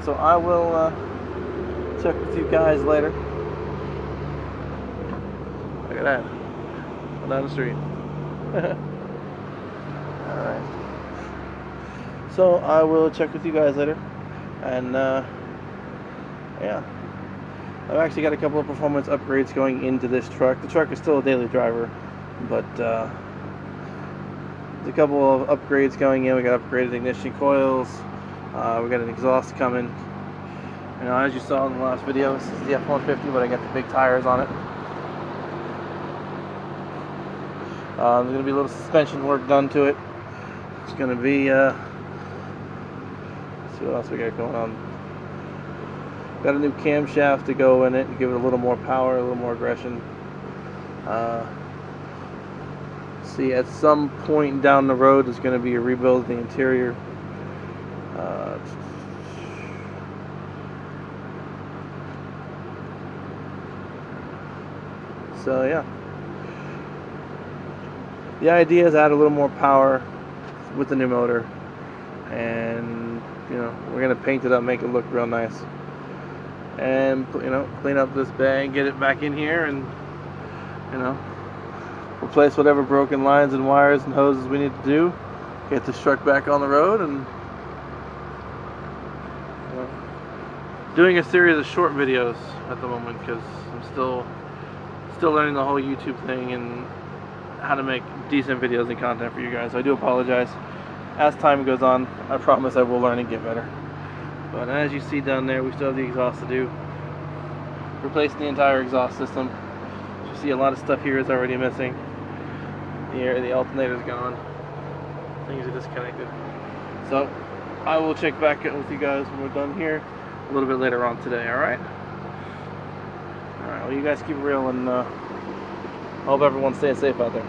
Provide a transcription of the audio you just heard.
so I will check with you guys later. Look at that. Down the street. Alright. So I will check with you guys later. And yeah. I've actually got a couple of performance upgrades going into this truck. The truck is still a daily driver, but there's a couple of upgrades going in. We got upgraded ignition coils. We got an exhaust coming. You know, as you saw in the last video, this is the F150, but I got the big tires on it. There's going to be a little suspension work done to it. It's going to be, let's see what else we got going on. Got a new camshaft to go in it and give it a little more power, a little more aggression. See, at some point down the road, there's going to be a rebuild of the interior. So yeah. The idea is add a little more power with the new motor, and you know, we're gonna paint it up, make it look real nice, and you know, clean up this bag, get it back in here, and you know, replace whatever broken lines and wires and hoses we need to do, get this truck back on the road, and you know, doing a series of short videos at the moment because I'm still learning the whole YouTube thing and how to make decent videos and content for you guys. So I do apologize. As time goes on, I promise I will learn and get better. But as you see down there, we still have the exhaust to do. Replacing the entire exhaust system. You see a lot of stuff here is already missing. The alternator's gone. Things are disconnected. So I will check back in with you guys when we're done here a little bit later on today, alright? Alright, well, you guys keep it real, and I hope everyone's staying safe out there.